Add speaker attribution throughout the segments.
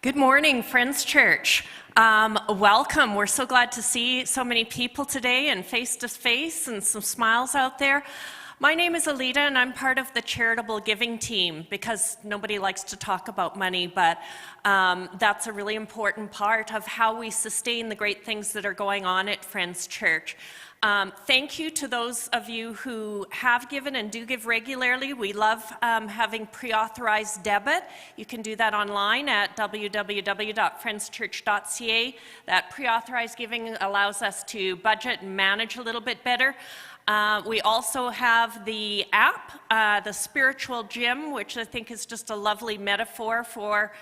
Speaker 1: Good morning, Friends Church. Welcome. We're so glad to see so many people today and face-to-face and some smiles out there. My name is Alita and I'm part of the charitable giving team because nobody likes to talk about money, but that's a really important part of how we sustain the great things that are going on at Friends Church. Thank you to those of you who have given and do give regularly. We love having pre-authorized debit. You can do that online at www.friendschurch.ca. That pre-authorized giving allows us to budget and manage a little bit better. We also have the app, the spiritual gym, which I think is just a lovely metaphor for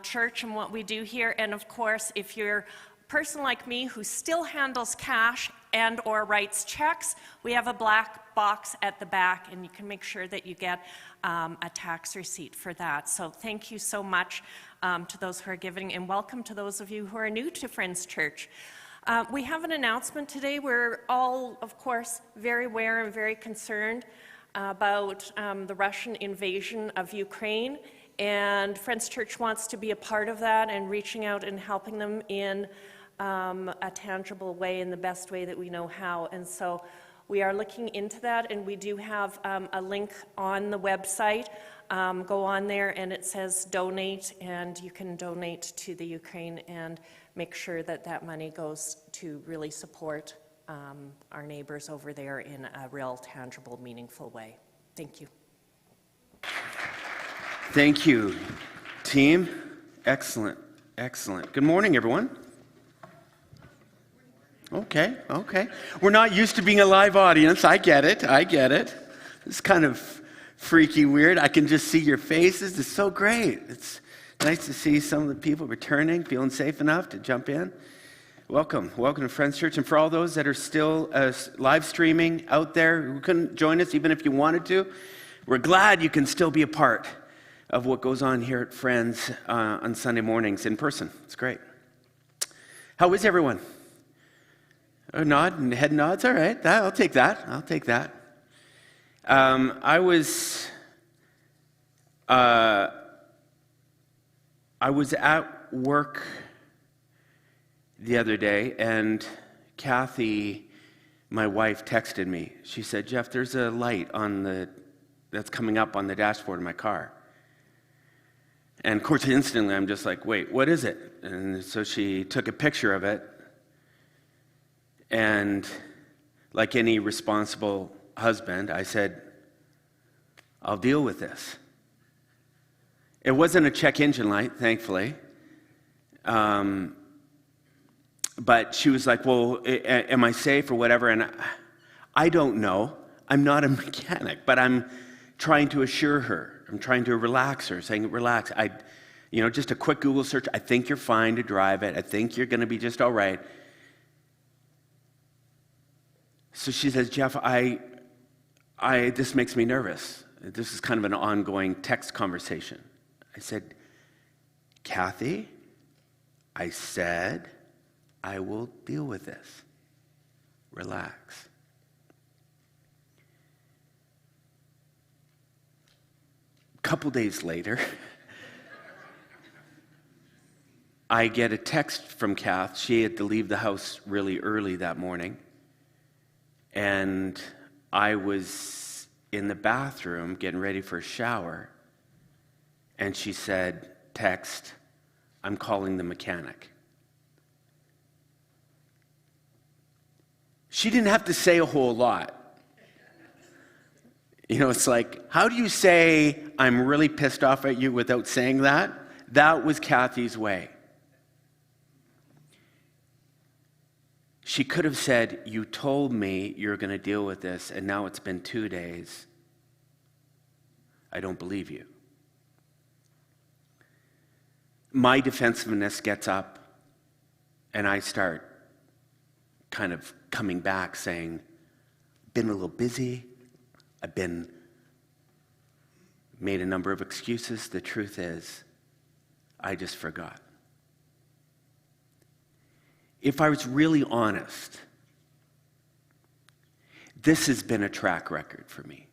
Speaker 1: church and what we do here. And of course, if you're a person like me who still handles cash and or writes checks, we have a black box at the back and you can make sure that you get a tax receipt for that. So thank you so much to those who are giving, and welcome to those of you who are new to Friends Church. We have an announcement today. We're all, of course, very aware and very concerned about the Russian invasion of Ukraine, and Friends Church wants to be a part of that and reaching out and helping them in a tangible way, in the best way that we know how. And so we are looking into that, and we do have a link on the website. Go on there and it says donate, and you can donate to the Ukraine and make sure that that money goes to really support our neighbors over there in a real, tangible, meaningful way. Thank you.
Speaker 2: Thank you, team. Excellent, excellent. Good morning, everyone. Okay. We're not used to being a live audience. I get it. It's kind of freaky weird. I can just see your faces. It's so great. It's nice to see some of the people returning, feeling safe enough to jump in. Welcome to Friends Church. And for all those that are still live streaming out there who couldn't join us even if you wanted to, we're glad you can still be a part of what goes on here at Friends on Sunday mornings in person. It's great. How is everyone? A nod and head nods. All right, I'll take that. I was at work the other day, and Kathy, my wife, texted me. She said, "Jeff, there's a light that's coming up on the dashboard of my car." And of course, instantly, I'm just like, "Wait, what is it?" And so she took a picture of it. And like any responsible husband, I said, "I'll deal with this." It wasn't a check engine light, thankfully. But she was like, "Well, am I safe or whatever?" And I don't know. I'm not a mechanic, but I'm trying to assure her. I'm trying to relax her, saying, "Relax. Just a quick Google search. I think you're fine to drive it. I think you're going to be just all right." So she says, "Jeff, this makes me nervous." This is kind of an ongoing text conversation. I said, "Kathy, I said I will deal with this. Relax." A couple days later, I get a text from Kath. She had to leave the house really early that morning. And I was in the bathroom getting ready for a shower, and she said, "Text, I'm calling the mechanic." She didn't have to say a whole lot. It's like, how do you say I'm really pissed off at you without saying that? That was Kathy's way. She could have said, "You told me you're going to deal with this, and now it's been 2 days. I don't believe you." My defensiveness gets up, and I start kind of coming back saying, "Been a little busy. I've made a number of excuses. The truth is, I just forgot." If I was really honest, this has been a track record for me.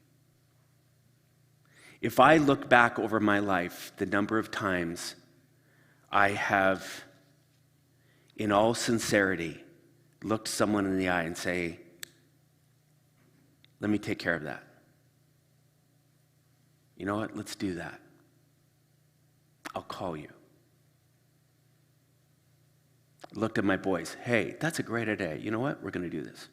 Speaker 2: If I look back over my life, the number of times I have, in all sincerity, looked someone in the eye and say, let me take care of that. You know what? Let's do that. I'll call you. Looked at my boys. Hey, that's a great idea. You know what? We're going to do this.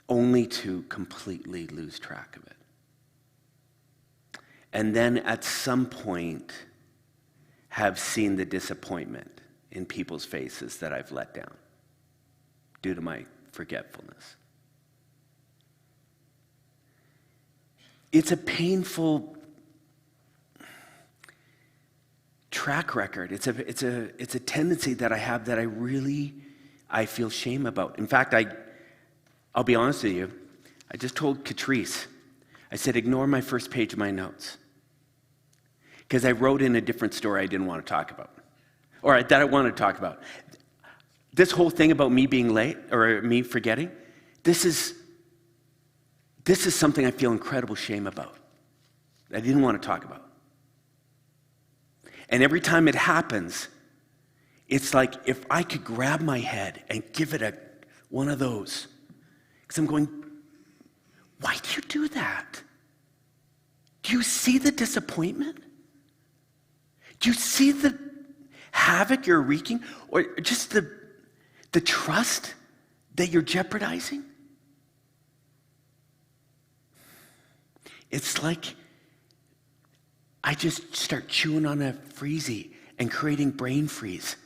Speaker 2: Only to completely lose track of it. And then at some point, have seen the disappointment in people's faces that I've let down due to my forgetfulness. It's a painful track record. It's a tendency that I have that I feel shame about. In fact, I'll be honest with you. I just told Catrice, I said, ignore my first page of my notes. Because I wrote in a different story I didn't want to talk about. Or that I wanted to talk about. This whole thing about me being late, or me forgetting, this is something I feel incredible shame about. I didn't want to talk about. And every time it happens, it's like if I could grab my head and give it one of those. Because I'm going, why do you do that? Do you see the disappointment? Do you see the havoc you're wreaking? Or just the trust that you're jeopardizing? It's like I just start chewing on a freezy and creating brain freeze.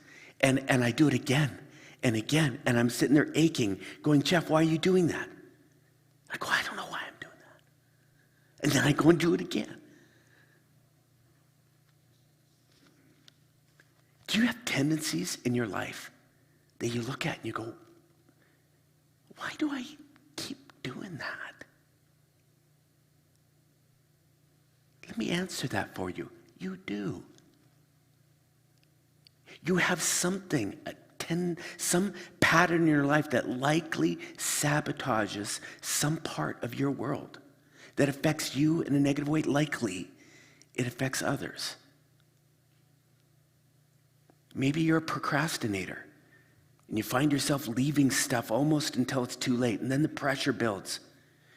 Speaker 2: And I do it again and again. And I'm sitting there aching, going, Jeff, why are you doing that? I go, I don't know why I'm doing that. And then I go and do it again. Do you have tendencies in your life that you look at and you go, why do I keep doing that? Let me answer that for you. You do. You have something, some pattern in your life that likely sabotages some part of your world that affects you in a negative way. Likely, it affects others. Maybe you're a procrastinator and you find yourself leaving stuff almost until it's too late, and then the pressure builds,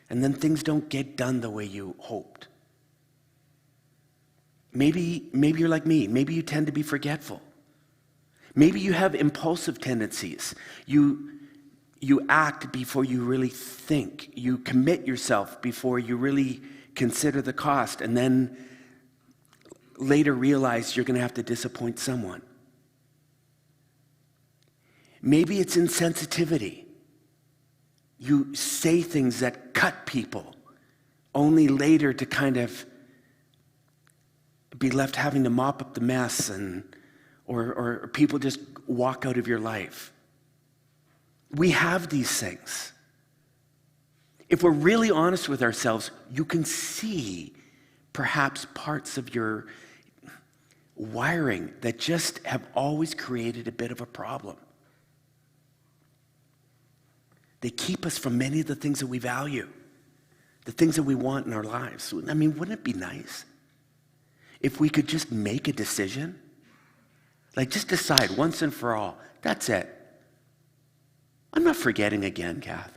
Speaker 2: and then things don't get done the way you hoped. Maybe you're like me. Maybe you tend to be forgetful. Maybe you have impulsive tendencies. You act before you really think. You commit yourself before you really consider the cost, and then later realize you're going to have to disappoint someone. Maybe it's insensitivity. You say things that cut people, only later to kind of be left having to mop up the mess, or people just walk out of your life. We have these things. If we're really honest with ourselves, you can see perhaps parts of your wiring that just have always created a bit of a problem. They keep us from many of the things that we value, the things that we want in our lives. I mean, wouldn't it be nice if we could just make a decision? Like, just decide once and for all, that's it. I'm not forgetting again, Kath.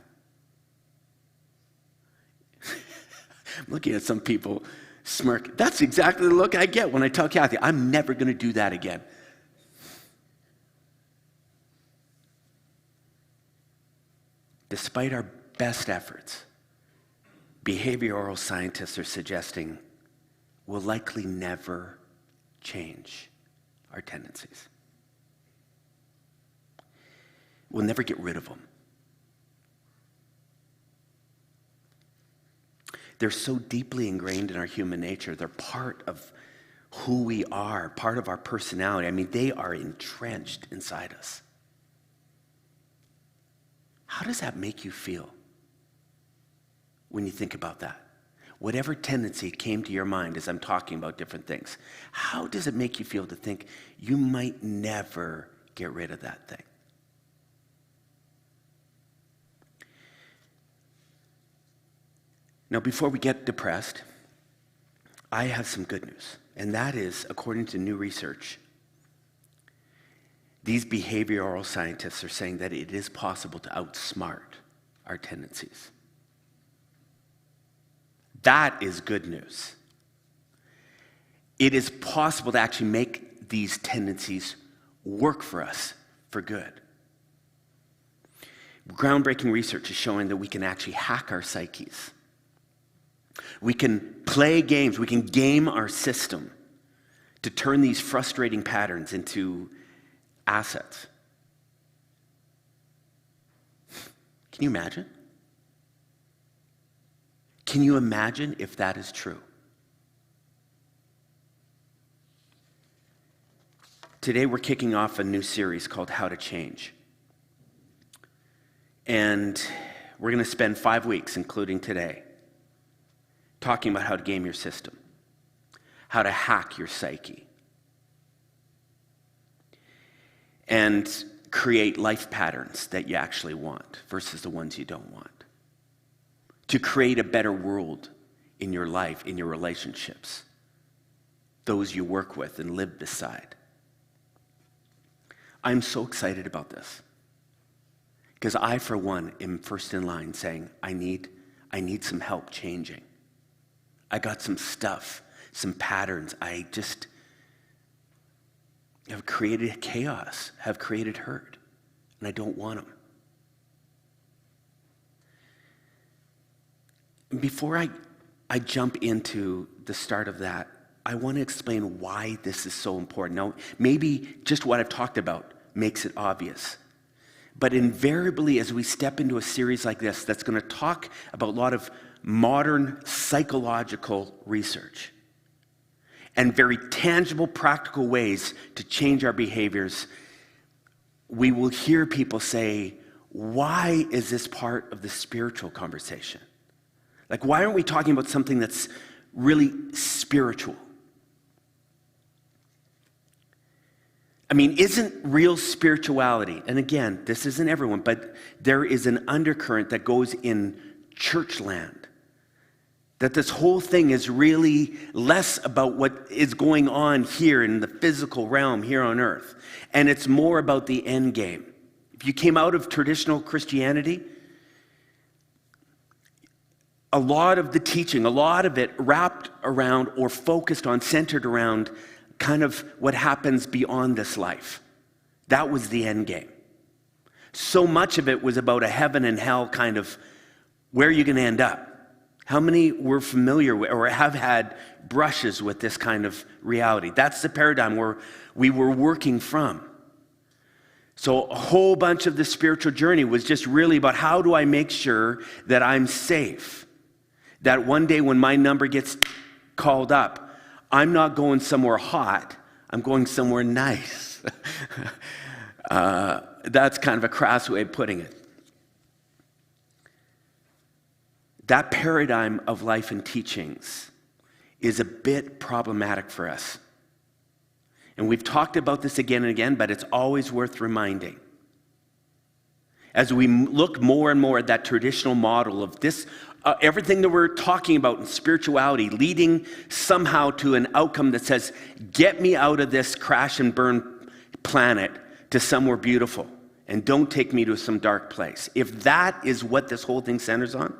Speaker 2: I'm looking at some people smirk. That's exactly the look I get when I tell Kathy, I'm never going to do that again. Despite our best efforts, behavioral scientists are suggesting we'll likely never change our tendencies. We'll never get rid of them. They're so deeply ingrained in our human nature. They're part of who we are, part of our personality. I mean, they are entrenched inside us. How does that make you feel when you think about that? Whatever tendency came to your mind as I'm talking about different things, how does it make you feel to think you might never get rid of that thing? Now, before we get depressed, I have some good news, and that is, according to new research, these behavioral scientists are saying that it is possible to outsmart our tendencies. That is good news. It is possible to actually make these tendencies work for us for good. Groundbreaking research is showing that we can actually hack our psyches. We can play games, we can game our system to turn these frustrating patterns into assets. Can you imagine? Can you imagine if that is true? Today we're kicking off a new series called How to Change. And we're going to spend 5 weeks, including today, talking about how to game your system, how to hack your psyche, and create life patterns that you actually want versus the ones you don't want. To create a better world in your life, in your relationships, those you work with and live beside. I'm so excited about this because I, for one, am first in line saying, I need some help changing. I got some stuff, some patterns. I just have created chaos, have created hurt, and I don't want them. Before I jump into the start of that, I want to explain why this is so important. Now, maybe just what I've talked about makes it obvious. But invariably, as we step into a series like this that's going to talk about a lot of modern psychological research and very tangible, practical ways to change our behaviors, we will hear people say, why is this part of the spiritual conversation? Like, why aren't we talking about something that's really spiritual? I mean, isn't real spirituality, and again, this isn't everyone, but there is an undercurrent that goes in church land, that this whole thing is really less about what is going on here in the physical realm here on earth, and it's more about the end game. If you came out of traditional Christianity, a lot of the teaching, a lot of it wrapped around or focused on, centered around kind of what happens beyond this life. That was the end game. So much of it was about a heaven and hell kind of, where are you going to end up? How many were familiar with or have had brushes with this kind of reality? That's the paradigm where we were working from. So a whole bunch of the spiritual journey was just really about, how do I make sure that I'm safe? That one day when my number gets called up, I'm not going somewhere hot, I'm going somewhere nice. That's kind of a crass way of putting it. That paradigm of life and teachings is a bit problematic for us. And we've talked about this again and again, but it's always worth reminding. As we look more and more at that traditional model of this, everything that we're talking about in spirituality leading somehow to an outcome that says, get me out of this crash and burn planet to somewhere beautiful, and don't take me to some dark place. If that is what this whole thing centers on,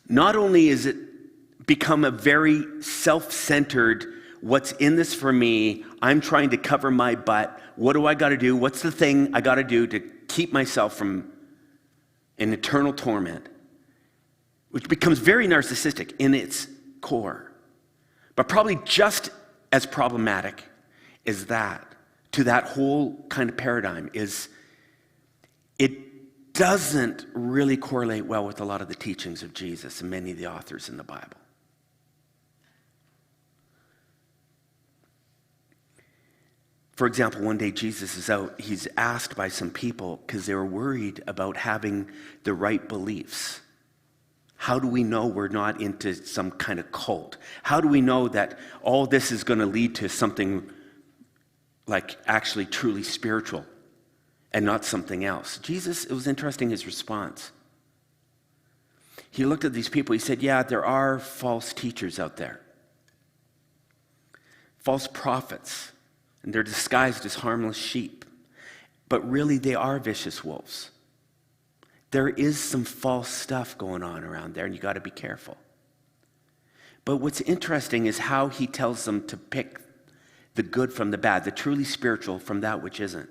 Speaker 2: not only is it become a very self-centered, what's in this for me, I'm trying to cover my butt, what do I got to do, what's the thing I got to do to keep myself from an eternal torment, which becomes very narcissistic in its core. But probably just as problematic as that, to that whole kind of paradigm, is it doesn't really correlate well with a lot of the teachings of Jesus and many of the authors in the Bible. For example, one day Jesus is out, he's asked by some people because they were worried about having the right beliefs. How do we know we're not into some kind of cult? How do we know that all this is going to lead to something like actually truly spiritual and not something else? Jesus, it was interesting his response. he looked at these people. He said, yeah, there are false teachers out there, false prophets, and they're disguised as harmless sheep. But really, they are vicious wolves. There is some false stuff going on around there, and you got to be careful. But what's interesting is how he tells them to pick the good from the bad, the truly spiritual from that which isn't.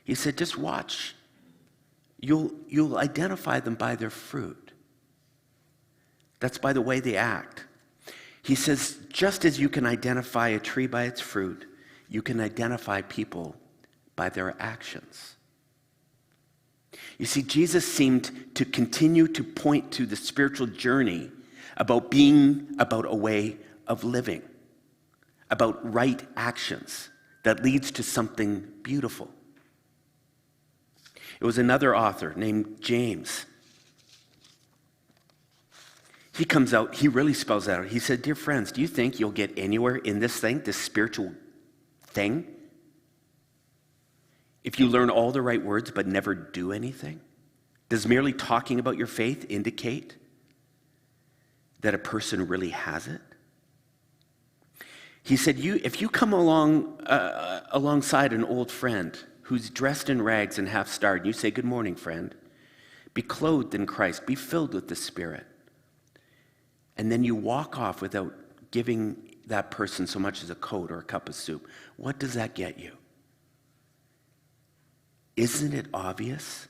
Speaker 2: He said, just watch. You'll identify them by their fruit. That's by the way they act. He says, just as you can identify a tree by its fruit, you can identify people by their actions. You see, Jesus seemed to continue to point to the spiritual journey about being about a way of living, about right actions that leads to something beautiful. It was another author named James. He comes out, he really spells that out. He said, dear friends, do you think you'll get anywhere in this thing, this spiritual thing, if you learn all the right words but never do anything? Does merely talking about your faith indicate that a person really has it? He said, if you come alongside an old friend who's dressed in rags and half starved, and you say, good morning, friend, be clothed in Christ, be filled with the Spirit, and then you walk off without giving that person so much as a coat or a cup of soup, what does that get you? Isn't it obvious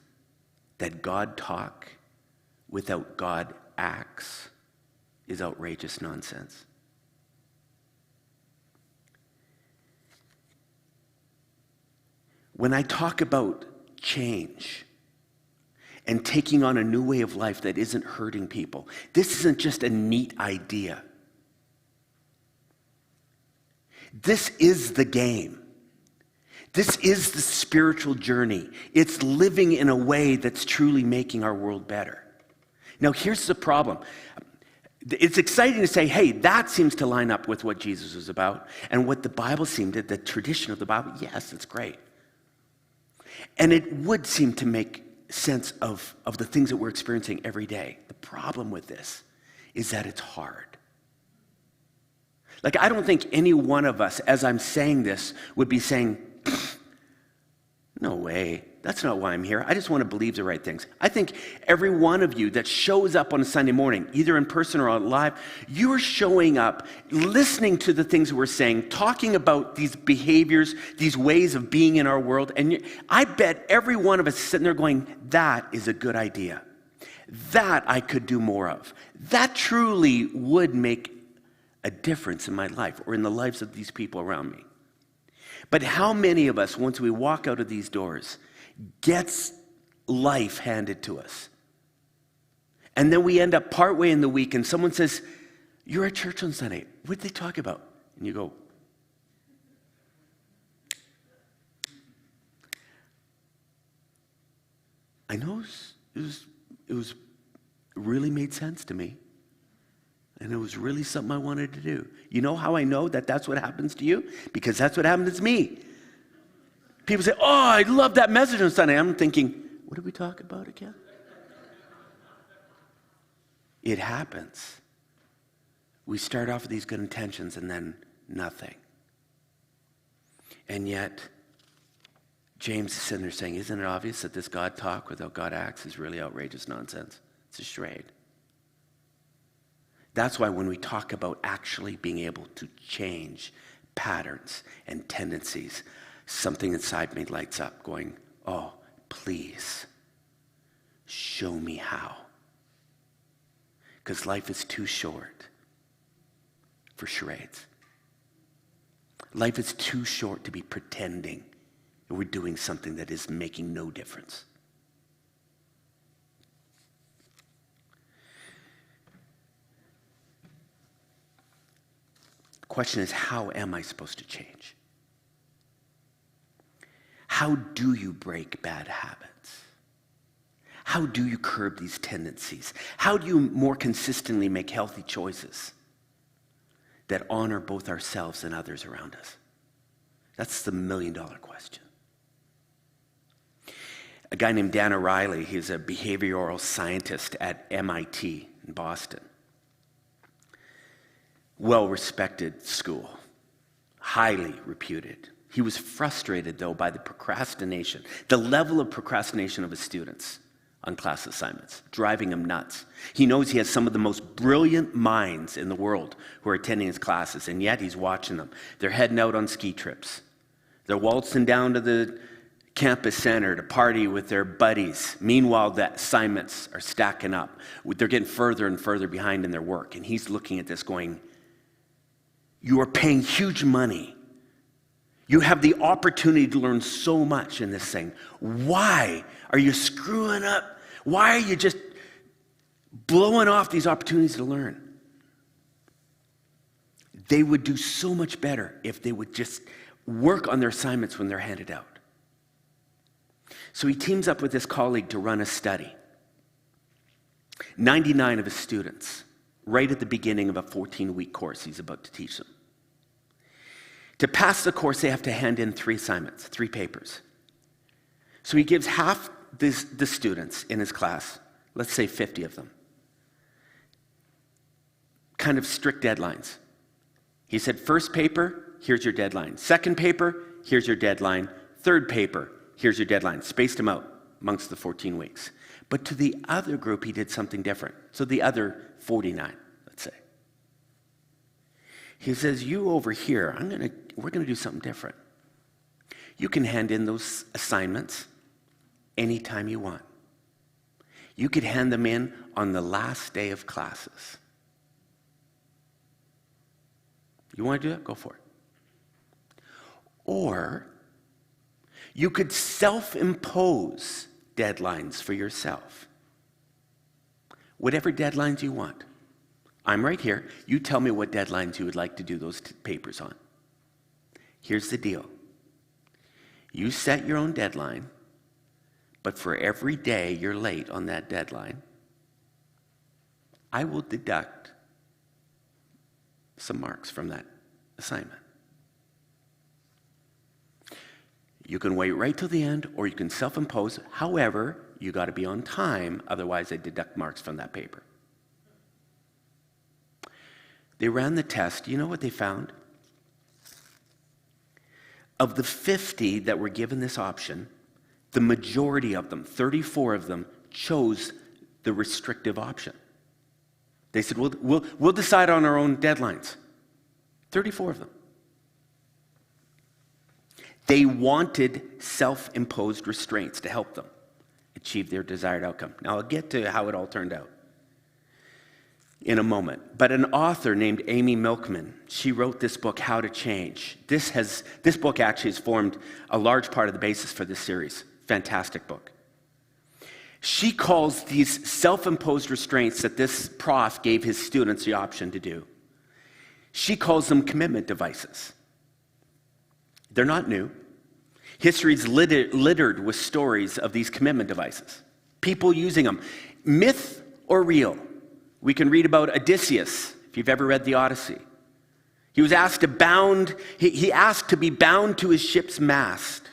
Speaker 2: that God talk without God acts is outrageous nonsense? When I talk about change and taking on a new way of life that isn't hurting people, this isn't just a neat idea. This is the game. This is the spiritual journey. It's living in a way that's truly making our world better. Now, here's the problem. It's exciting to say, hey, that seems to line up with what Jesus was about and what the Bible seemed to, the tradition of the Bible. Yes, it's great. And it would seem to make sense of the things that we're experiencing every day. The problem with this is that it's hard. Like, I don't think any one of us, as I'm saying this, would be saying, no way, that's not why I'm here. I just want to believe the right things. I think every one of you that shows up on a Sunday morning, either in person or on live, you're showing up, listening to the things we're saying, talking about these behaviors, these ways of being in our world, and I bet every one of us is sitting there going, that is a good idea. That I could do more of. That truly would make a difference in my life or in the lives of these people around me. But how many of us, once we walk out of these doors, gets life handed to us? And then we end up partway in the week and someone says, you're at church on Sunday. What did they talk about? And you go, I know it was really made sense to me. And it was really something I wanted to do. You know how I know that that's what happens to you? Because that's what happened to me. People say, oh, I love that message on Sunday. I'm thinking, what did we talk about again? It happens. We start off with these good intentions and then nothing. And yet, James is sitting there saying, isn't it obvious that this God talk without God acts is really outrageous nonsense? It's a charade. That's why when we talk about actually being able to change patterns and tendencies, something inside me lights up going, oh, please, show me how. Because life is too short for charades. Life is too short to be pretending that we're doing something that is making no difference. The question is, how am I supposed to change? How do you break bad habits? How do you curb these tendencies? How do you more consistently make healthy choices that honor both ourselves and others around us? That's the $1 million question. a guy named Dan O'Reilly. He's a behavioral scientist at MIT in Boston. Well-respected school, highly reputed. He was frustrated, though, by the procrastination, the level of procrastination of his students on class assignments, driving him nuts. He knows he has some of the most brilliant minds in the world who are attending his classes, and yet he's watching them. They're heading out on ski trips. They're waltzing down to the campus center to party with their buddies. Meanwhile, the assignments are stacking up. They're getting further and further behind in their work, and he's looking at this going, you are paying huge money. You have the opportunity to learn so much in this thing. Why are you screwing up? Why are you just blowing off these opportunities to learn? They would do so much better if they would just work on their assignments when they're handed out. So he teams up with his colleague to run a study. 99 of his students, right at the beginning of a 14-week course he's about to teach them. To pass the course, they have to hand in 3 assignments, 3 papers. So he gives half the students in his class, let's say 50 of them, kind of strict deadlines. He said, first paper, here's your deadline. Second paper, here's your deadline. Third paper, here's your deadline. Spaced them out amongst the 14 weeks. But to the other group, he did something different. So the other 49, let's say. He says, you over here, we're going to do something different. You can hand in those assignments anytime you want. You could hand them in on the last day of classes. You want to do that? Go for it. Or you could self-impose deadlines for yourself. Whatever deadlines you want. I'm right here. You tell me what deadlines you would like to do those papers on. Here's the deal. You set your own deadline, but for every day you're late on that deadline, I will deduct some marks from that assignment. You can wait right till the end, or you can self-impose. However, you got to be on time, otherwise I deduct marks from that paper. They ran the test. You know what they found? Of the 50 that were given this option, the majority of them, 34 of them, chose the restrictive option. They said, we'll decide on our own deadlines. 34 of them. They wanted self-imposed restraints to help them achieve their desired outcome. Now, I'll get to how it all turned out in a moment. But an author named Amy Milkman, she wrote this book, How to Change. This book actually has formed a large part of the basis for this series. Fantastic book. She calls these self-imposed restraints that this prof gave his students the option to do, she calls them commitment devices. They're not new. History's littered with stories of these commitment devices. People using them. Myth or real? We can read about Odysseus, if you've ever read the Odyssey. He was asked he asked to be bound to his ship's mast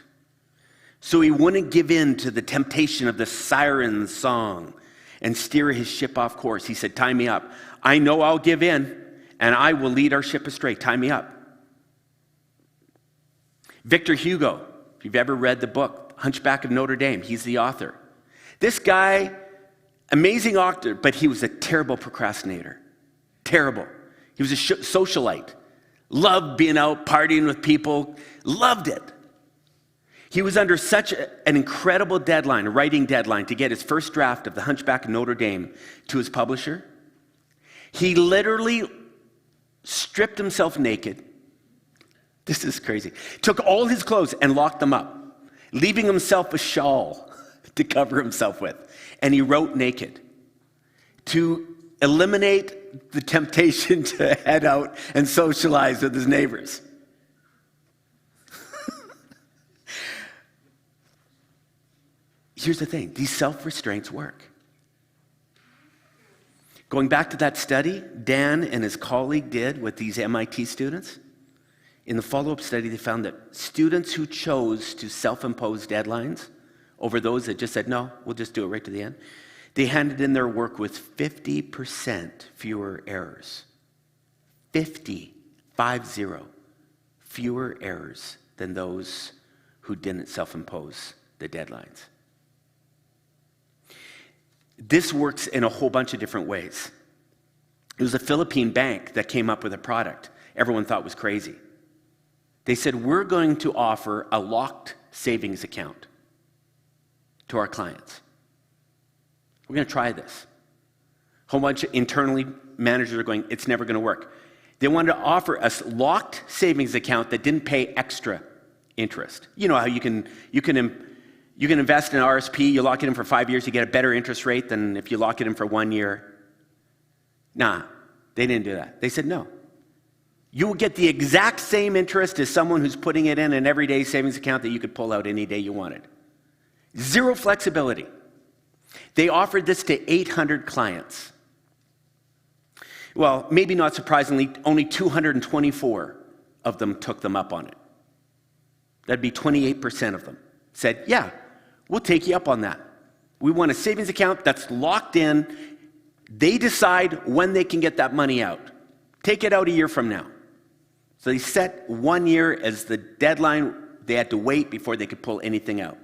Speaker 2: so he wouldn't give in to the temptation of the siren's song and steer his ship off course. He said, tie me up. I know I'll give in and I will lead our ship astray. Tie me up. Victor Hugo, if you've ever read the book, Hunchback of Notre Dame, he's the author. This guy, amazing author, but he was a terrible procrastinator. Terrible. He was a socialite. Loved being out, partying with people. Loved it. He was under such an incredible deadline, a writing deadline, to get his first draft of The Hunchback of Notre Dame to his publisher. He literally stripped himself naked. This is crazy. Took all his clothes and locked them up, leaving himself a shawl to cover himself with. And he wrote naked to eliminate the temptation to head out and socialize with his neighbors. Here's the thing. These self-restraints work. Going back to that study Dan and his colleague did with these MIT students, in the follow-up study, they found that students who chose to self-impose deadlines over those that just said, no, we'll just do it right to the end. They handed in their work with 50% fewer errors. 50 fewer errors than those who didn't self-impose the deadlines. This works in a whole bunch of different ways. It was a Philippine bank that came up with a product everyone thought was crazy. They said, we're going to offer a locked savings account to our clients. We're going to try this. A whole bunch of internally managers are going, it's never going to work. They wanted to offer us locked savings account that didn't pay extra interest. You know how you can invest in an RSP, you lock it in for 5 years, you get a better interest rate than if you lock it in for 1 year. Nah, they didn't do that. They said, no. You will get the exact same interest as someone who's putting it in an everyday savings account that you could pull out any day you wanted. Zero flexibility. They offered this to 800 clients. Well, maybe not surprisingly, only 224 of them took them up on it. That'd be 28% of them said, yeah, we'll take you up on that. We want a savings account that's locked in. They decide when they can get that money out. Take it out a year from now. So they set 1 year as the deadline. They had to wait before they could pull anything out.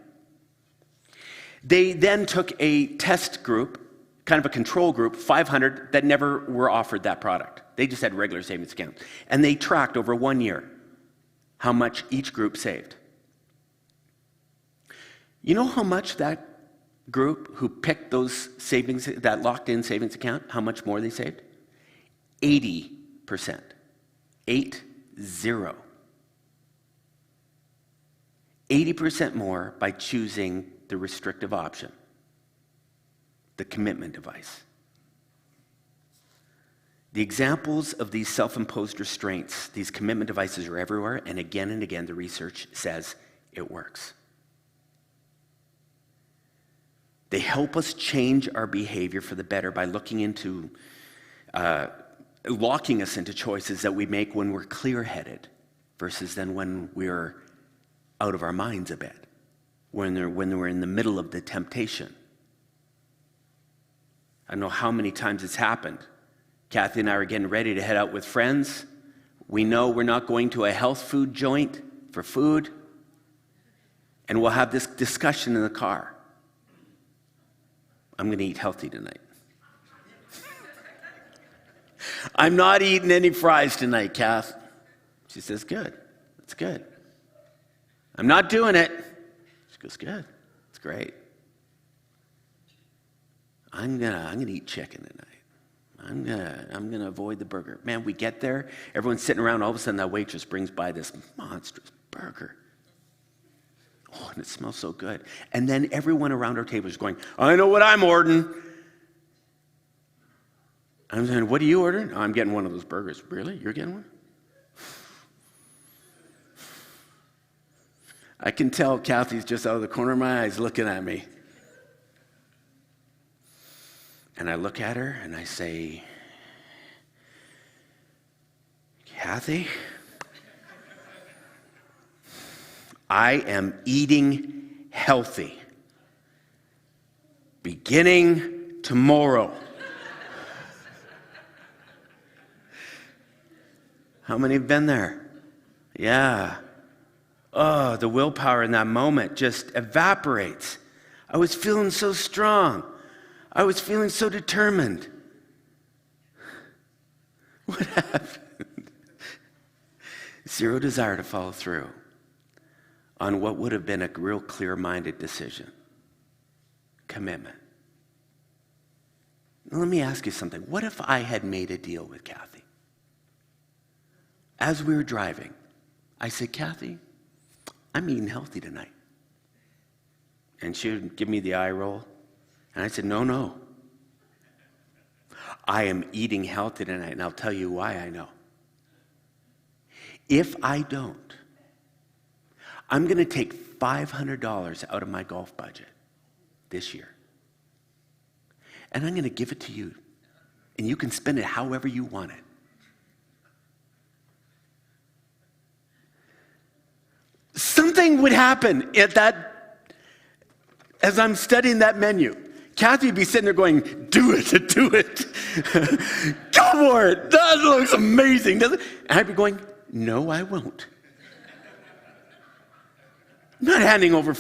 Speaker 2: They then took a test group, kind of a control group, 500 that never were offered that product. They just had regular savings accounts. And they tracked over 1 year how much each group saved. You know how much that group who picked those savings, that locked-in savings account, how much more they saved? 80%. 80. 80% more by choosing the restrictive option, the commitment device. The examples of these self-imposed restraints, these commitment devices are everywhere, and again, the research says it works. They help us change our behavior for the better by looking into, locking us into choices that we make when we're clear-headed versus then when we're out of our minds a bit, when we're in the middle of the temptation. I don't know how many times it's happened. Kathy and I are getting ready to head out with friends. We know we're not going to a health food joint for food, and we'll have this discussion in the car. I'm going to eat healthy tonight. I'm not eating any fries tonight, Kath. She says, good. That's good. I'm not doing it. She goes, good. It's great. I'm gonna eat chicken tonight. I'm gonna avoid the burger. Man, we get there, everyone's sitting around, all of a sudden that waitress brings by this monstrous burger. Oh, and it smells so good. And then everyone around our table is going, I know what I'm ordering. I'm saying, what are you ordering? Oh, I'm getting one of those burgers. Really? You're getting one? I can tell Kathy's just out of the corner of my eyes looking at me. And I look at her and I say, Kathy, I am eating healthy. Beginning tomorrow. How many have been there? Yeah. Oh, the willpower in that moment just evaporates. I was feeling so strong. I was feeling so determined. What happened? Zero desire to follow through on what would have been a real clear-minded decision. Commitment. Now, let me ask you something. What if I had made a deal with Kathy? As we were driving, I said, Kathy, I'm eating healthy tonight. And she would give me the eye roll. And I said, no. I am eating healthy tonight, and I'll tell you why I know. If I don't, I'm going to take $500 out of my golf budget this year. And I'm going to give it to you. And you can spend it however you want it. Something would happen at that as I'm studying that menu, Kathy would be sitting there going, do it. Go for it. That looks amazing, doesn't it? And I'd be going, no, I won't. I'm not handing over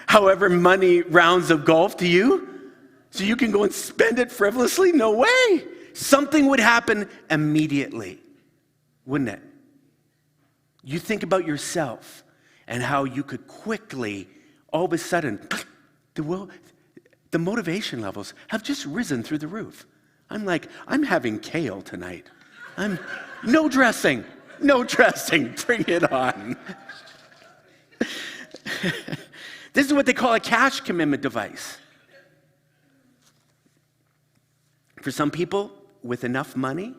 Speaker 2: however many rounds of golf to you so you can go and spend it frivolously. No way. Something would happen immediately, wouldn't it? You think about yourself and how you could quickly, all of a sudden, the motivation levels have just risen through the roof. I'm having kale tonight. No dressing, bring it on. This is what they call a cash commitment device. For some people, with enough money,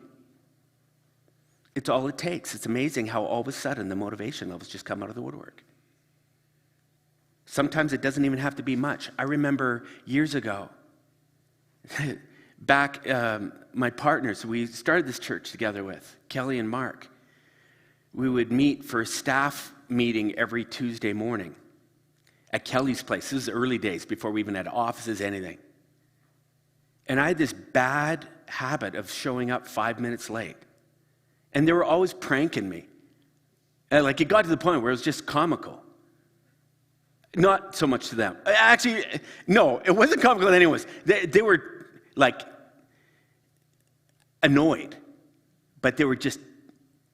Speaker 2: it's all it takes. It's amazing how all of a sudden the motivation levels just come out of the woodwork. Sometimes it doesn't even have to be much. I remember years ago, back, my partners, we started this church together with, Kelly and Mark. We would meet for a staff meeting every Tuesday morning at Kelly's place. This was the early days before we even had offices, anything. And I had this bad habit of showing up 5 minutes late. And they were always pranking me. And it got to the point where it was just comical. Not so much to them. Actually, no, it wasn't comical to anyone. They were annoyed, but they were just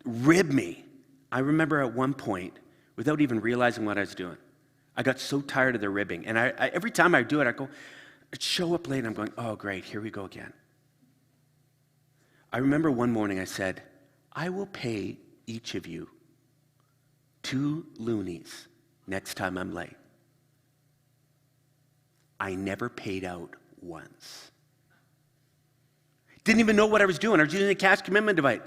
Speaker 2: rib me. I remember at one point, without even realizing what I was doing, I got so tired of their ribbing. And I every time I do it, I'd show up late, and I'm going, oh, great, here we go again. I remember one morning I said, I will pay each of you 2 loonies next time I'm late. I never paid out once. Didn't even know what I was doing. I was using a cash commitment device.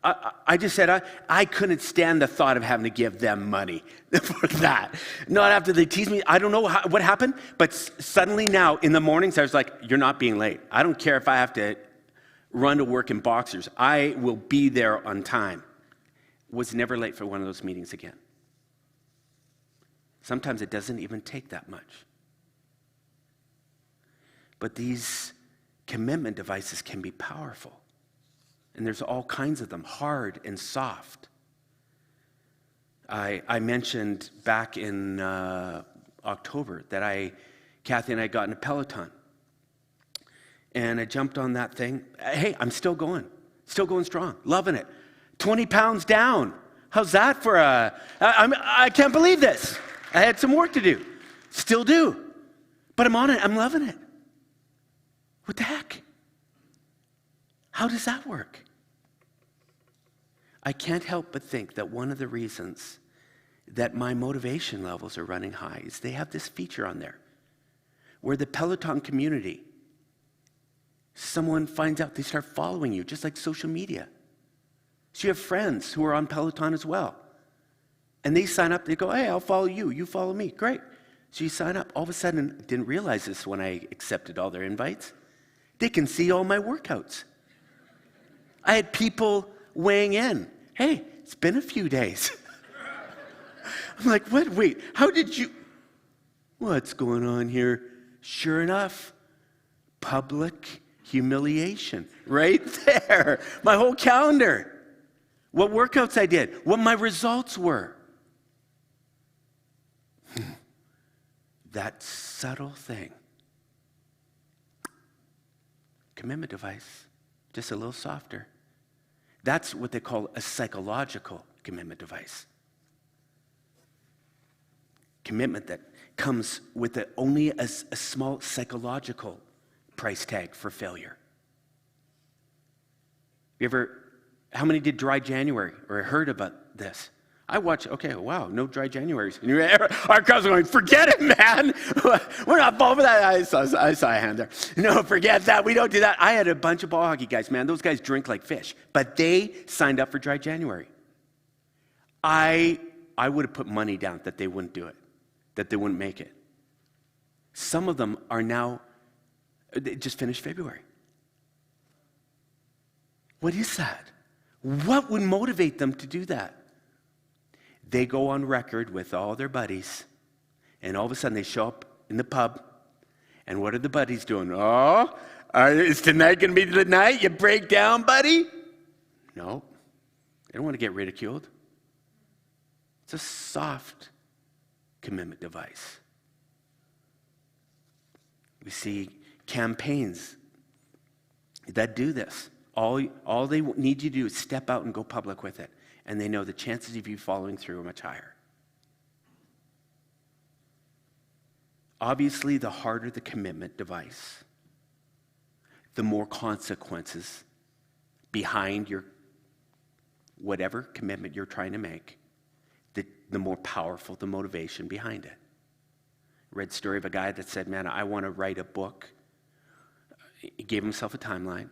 Speaker 2: I just said I couldn't stand the thought of having to give them money for that. Not after they teased me. I don't know what happened, but suddenly now in the mornings I was like, you're not being late. I don't care if I have to run to work in boxers. I will be there on time. Was never late for one of those meetings again. Sometimes it doesn't even take that much. But these commitment devices can be powerful. And there's all kinds of them, hard and soft. I mentioned back in October that Kathy and I got in a Peloton. And I jumped on that thing. Hey, I'm still going strong, loving it. 20 pounds down. How's that for I can't believe this. I had some work to do. Still do. But I'm on it. I'm loving it. What the heck? How does that work? I can't help but think that one of the reasons that my motivation levels are running high is they have this feature on there where the Peloton community, someone finds out, they start following you, just like social media. So you have friends who are on Peloton as well. And they sign up, they go, hey, I'll follow you, you follow me, great. So you sign up. All of a sudden, didn't realize this when I accepted all their invites. They can see all my workouts. I had people weighing in. Hey, it's been a few days. I'm like, what? Wait, how did you? What's going on here? Sure enough, public humiliation. Right there. My whole calendar. What workouts I did. What my results were. That subtle thing. Commitment device, just a little softer. That's what they call a psychological commitment device. Commitment that comes with only a small psychological price tag for failure. How many did dry January or heard about this? I watch, okay, wow, no dry Januaries. And our crowds are going, forget it, man. We're not falling for that. I saw a hand there. No, forget that. We don't do that. I had a bunch of ball hockey guys, man. Those guys drink like fish. But they signed up for dry January. I would have put money down that they wouldn't do it, that they wouldn't make it. Some of them are now, they just finished February. What is that? What would motivate them to do that? They go on record with all their buddies And all of a sudden they show up in the pub, and what are the buddies doing? Oh, is tonight going to be the night you break down, buddy? No, they don't want to get ridiculed. It's a soft commitment device. We see campaigns that do this. All they need you to do is step out and go public with it, and they know the chances of you following through are much higher. Obviously, the harder the commitment device, the more consequences behind your whatever commitment you're trying to make, the more powerful the motivation behind it. I read a story of a guy that said, man, I want to write a book. He gave himself a timeline.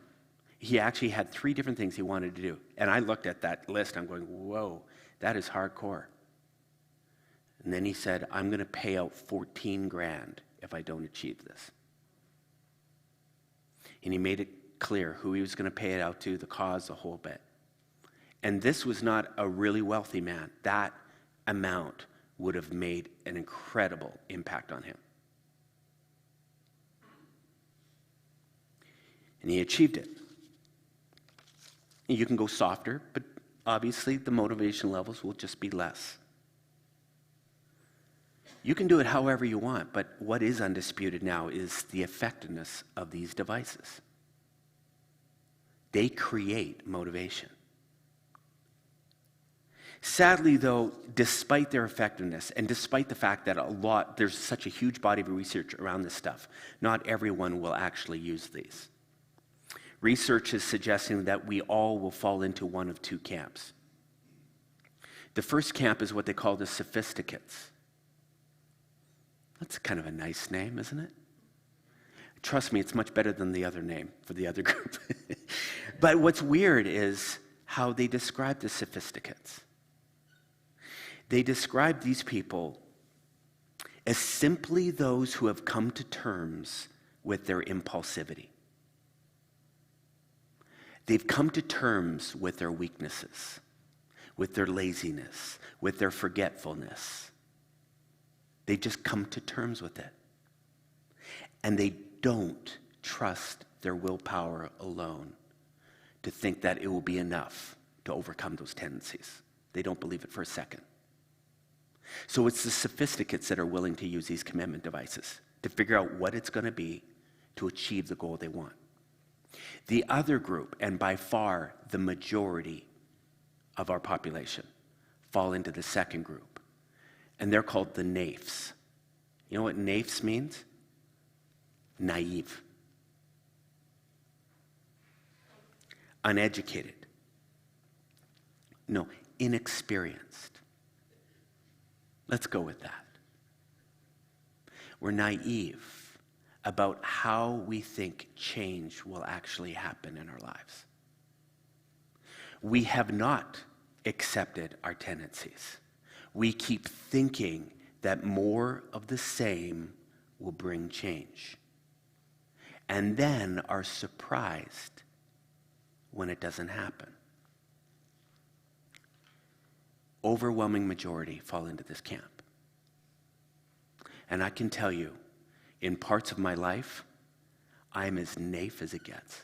Speaker 2: He actually had 3 different things he wanted to do. And I looked at that list, I'm going, whoa, that is hardcore. And then he said, I'm going to pay out $14,000 if I don't achieve this. And he made it clear who he was going to pay it out to, the cause, the whole bit. And this was not a really wealthy man. That amount would have made an incredible impact on him. And he achieved it. You can go softer, but obviously the motivation levels will just be less. You can do it however you want, but what is undisputed now is the effectiveness of these devices. They create motivation. Sadly, though, despite their effectiveness, and despite the fact that there's such a huge body of research around this stuff, not everyone will actually use these. Research is suggesting that we all will fall into one of 2 camps. The first camp is what they call the sophisticates. That's kind of a nice name, isn't it? Trust me, it's much better than the other name for the other group. But what's weird is how they describe the sophisticates. They describe these people as simply those who have come to terms with their impulsivity. They've come to terms with their weaknesses, with their laziness, with their forgetfulness. They just come to terms with it. And they don't trust their willpower alone to think that it will be enough to overcome those tendencies. They don't believe it for a second. So it's the sophisticates that are willing to use these commitment devices to figure out what it's going to be to achieve the goal they want. The other group, and by far the majority of our population, fall into the second group. And they're called the naifs. You know what naifs means? Naive. Uneducated. No, inexperienced. Let's go with that. We're naive about how we think change will actually happen in our lives. We have not accepted our tendencies. We keep thinking that more of the same will bring change. And then are surprised when it doesn't happen. Overwhelming majority fall into this camp. And I can tell you, in parts of my life, I'm as naif as it gets.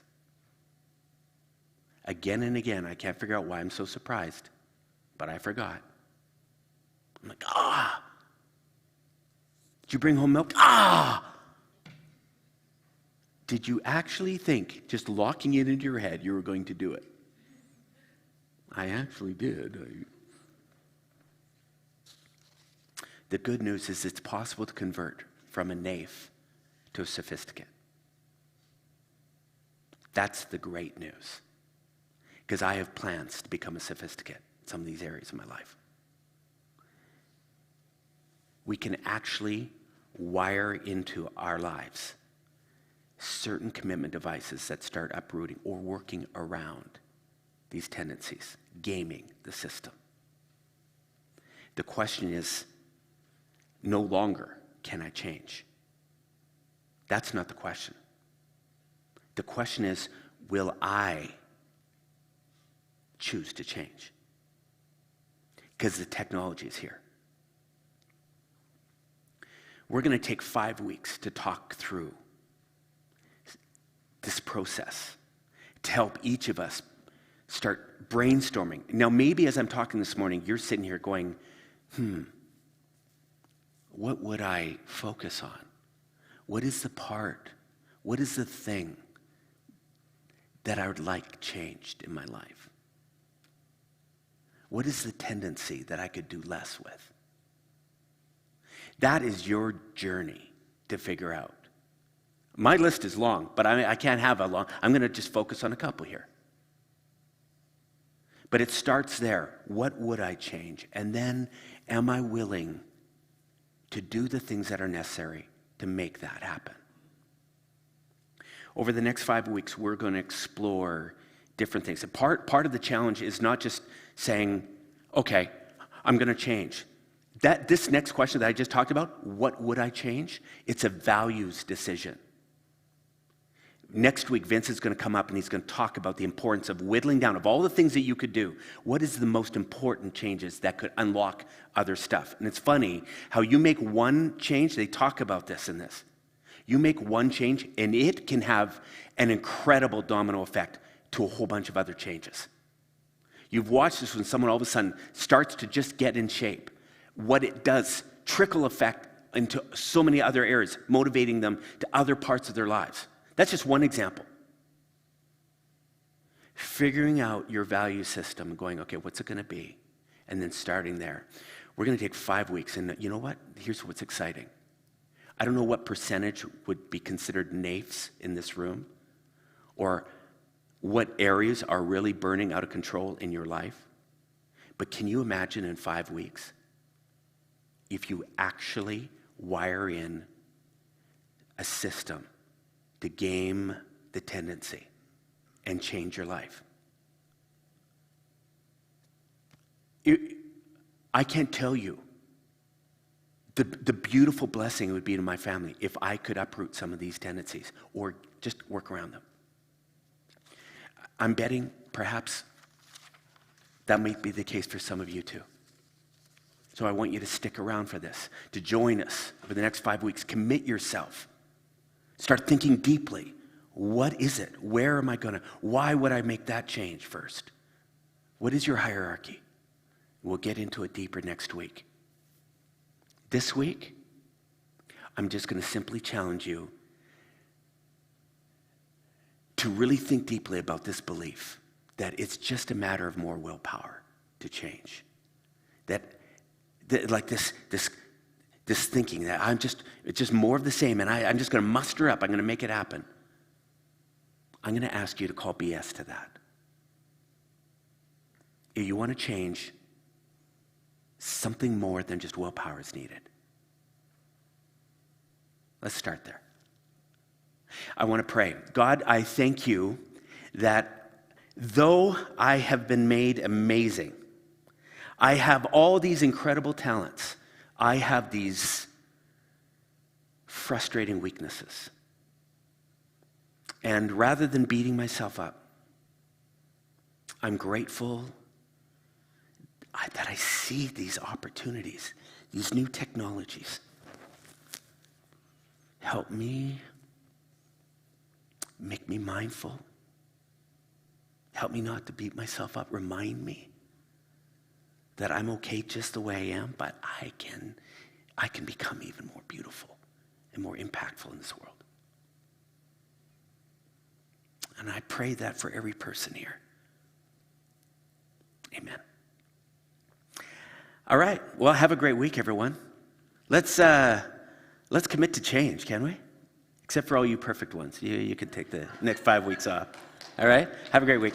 Speaker 2: Again and again, I can't figure out why I'm so surprised, but I forgot. I'm like, did you bring home milk? Did you actually think, just locking it into your head, you were going to do it? I actually did. The good news is it's possible to convert from a naif to a sophisticate. That's the great news. Because I have plans to become a sophisticate in some of these areas of my life. We can actually wire into our lives certain commitment devices that start uprooting or working around these tendencies, gaming the system. The question is, no longer can I change? That's not the question. The question is, will I choose to change? Because the technology is here. we're going to take 5 weeks to talk through this process to help each of us start brainstorming. Now, maybe as I'm talking this morning, you're sitting here going, what would I focus on? What is the part? What is the thing that I would like changed in my life? What is the tendency that I could do less with? That is your journey to figure out. My list is long, but I can't have a long. I'm going to just focus on a couple here. But it starts there. What would I change? And then, am I willing to do the things that are necessary to make that happen? Over the next 5 weeks, we're going to explore different things. And part of the challenge is not just saying, okay, I'm going to change. This next question that I just talked about, what would I change? It's a values decision. Next week, Vince is going to come up and he's going to talk about the importance of whittling down of all the things that you could do. What is the most important changes that could unlock other stuff? And it's funny how you make one change, they talk about this in this. You make one change and it can have an incredible domino effect to a whole bunch of other changes. You've watched this when someone all of a sudden starts to just get in shape. What it does, trickle effect into so many other areas, motivating them to other parts of their lives. That's just one example. Figuring out your value system and going, okay, what's it going to be? And then starting there. We're going to take 5 weeks. And you know what? Here's what's exciting. I don't know what percentage would be considered NAEFs in this room, or what areas are really burning out of control in your life. But can you imagine in 5 weeks if you actually wire in a system to game the tendency and change your life? I can't tell you the beautiful blessing it would be to my family if I could uproot some of these tendencies or just work around them. I'm betting perhaps that might be the case for some of you too. So I want you to stick around for this, to join us over the next 5 weeks. Commit yourself. Start thinking deeply. What is it? Where am I going to? Why would I make that change first? What is your hierarchy? We'll get into it deeper next week. This week, I'm just going to simply challenge you to really think deeply about this belief that it's just a matter of more willpower to change. That like this thinking that it's just more of the same, and I'm just going to muster up, I'm going to make it happen. I'm going to ask you to call BS to that. If you want to change, something more than just willpower is needed. Let's start there. I want to pray. God, I thank you that though I have been made amazing, I have all these incredible talents, I have these frustrating weaknesses. And rather than beating myself up, I'm grateful that I see these opportunities, these new technologies. Help me, make me mindful. Help me not to beat myself up. Remind me that I'm okay just the way I am, but I can become even more beautiful and more impactful in this world. And I pray that for every person here. Amen. All right. Well, have a great week, everyone. Let's commit to change, can we? Except for all you perfect ones. You can take the next 5 weeks off. All right? Have a great week.